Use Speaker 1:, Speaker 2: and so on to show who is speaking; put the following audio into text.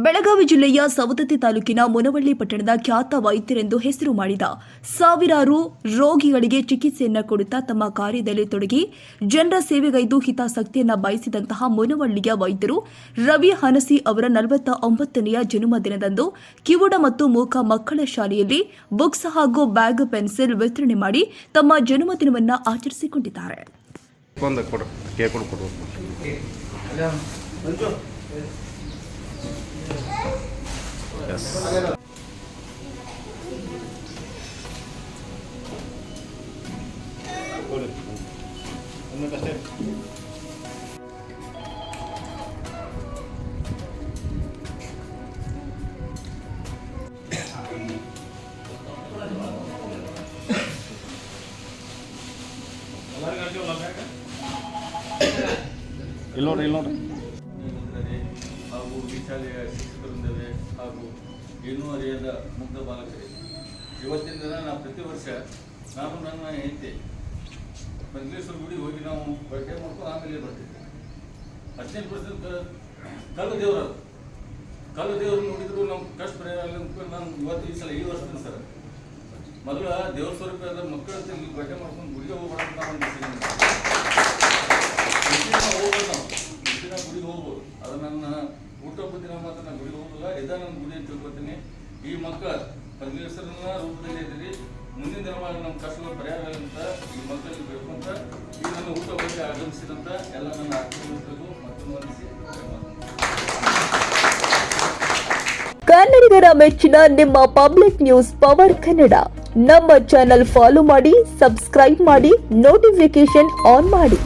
Speaker 1: ಬೆಳಗಾವಿ ಜಿಲ್ಲೆಯ ಸವದತ್ತಿ ತಾಲೂಕಿನ ಮುನವಳ್ಳಿ ಪಟ್ಟಣದ ಖ್ಯಾತ ವೈದ್ಯರೆಂದು ಹೆಸರು ಮಾಡಿದ ಸಾವಿರಾರು ರೋಗಿಗಳಿಗೆ ಚಿಕಿತ್ಸೆಯನ್ನು ಕೊಡುತ್ತಾ ತಮ್ಮ ಕಾರ್ಯದಲ್ಲಿ ತೊಡಗಿ ಜನರ ಸೇವೆಗೈದು ಹಿತಾಸಕ್ತಿಯನ್ನು ಬಯಸಿದಂತಹ ಮುನವಳ್ಳಿಯ ವೈದ್ಯರು ರವಿ ಹನಸಿ ಅವರ 49ನೆಯ ಜನ್ಮದಿನದಂದು ಕಿವುಡ ಮತ್ತು ಮೂಕ ಮಕ್ಕಳ ಶಾಲೆಯಲ್ಲಿ ಬುಕ್ಸ್ ಹಾಗೂ ಬ್ಯಾಗ್ ಪೆನ್ಸಿಲ್ ವಿತರಣೆ ಮಾಡಿ ತಮ್ಮ ಜನ್ಮದಿನವನ್ನು ಆಚರಿಸಿಕೊಂಡಿದ್ದಾರೆ.
Speaker 2: Yes.
Speaker 3: ಇಲ್ಲೋಡ್ರಿ ಹಾಗೂ ಈ ಶಾಲೆಯ ಶಿಕ್ಷಕರಿಂದಲೇ ಹಾಗೂ ಏನೂ ಅರಿಯದ ಮುಗ್ಧ ಬಾಲಕರೇ, ಇವತ್ತಿನ ದಿನ ನಾವು ಪ್ರತಿ ವರ್ಷ ನಾನು ನನ್ನ ಹೆಂಡತಿ ಮಂಜಲೇಶ್ವರ ಗುಡಿಗೆ ಹೋಗಿ ನಾವು ಬಟ್ಟೆ ಮಾಡ್ಕೊಂಡು ಆಮೇಲೆ ಬರ್ತಿದ್ವಿ. 15% ಕಲ್ಲು ದೇವರು ನೋಡಿದ್ರು ನಮ್ಮ ಕಷ್ಟ ಪರಿಹಾರ ನಾನು ಇವತ್ತು ಈ ಸಲ ಈ ವರ್ಷದ ಸರ್ ಮೊದಲ ದೇವ್ರ ಸ್ವರೂಪ ಮಕ್ಕಳ ಬಟ್ಟೆ ಮಾಡ್ಕೊಂಡು ಗುಡಿಗೆ ಹೋಗ್ಬಾರ್ದು ನಾವು ಗುಡಿಗೆ ಹೋಗ್ಬೋದು. ಅದು ನನ್ನ ಹುಟ್ಟುಹಬ್ಬದ ದಿನ ಮಾತ್ರ ನಾನು ಗುಡಿಗೆ ಹೋಗಲ್ಲ, ಇದ ನನ್ನ ಗುಡಿ ಅಂತ ತಿಳ್ಕೊತೀನಿ. ಈ ಮಕ್ಕಳ ಪರಮೇಶ್ವರನ ರೂಪದಲ್ಲಿ ಇದ್ದೀರಿ, ಮುಂದಿನ ದಿನವಾಗಿ ನಮ್ಮ ಕಷ್ಟಗಳ ಪರಿಹಾರ ಅಂತ ಈ ಮಕ್ಕಳಿಗೆ ಬೇಕಂತ ಈ ನನ್ನ ಹುಟ್ಟುಹಬ್ಬಕ್ಕೆ ಆಗಮಿಸಿದಂತ ಎಲ್ಲ ನನ್ನ ಆತ್ಮೀಯರಿಗೂ ಮತ್ತೊಂದು ವಂದಿಸಿ
Speaker 1: ಕನ್ನಡಿಗರ ಮೆಚ್ಚಿನ ನಿಮ್ಮ ಪಬ್ಲಿಕ್ ನ್ಯೂಸ್ ಪವರ್ ಕನ್ನಡ ನಮ್ಮ ಚಾನೆಲ್ ಫಾಲೋ ಮಾಡಿ, ಸಬ್ಸ್ಕ್ರೈಬ್ ಮಾಡಿ, ನೋಟಿಫಿಕೇಶನ್ ಆನ್ ಮಾಡಿ.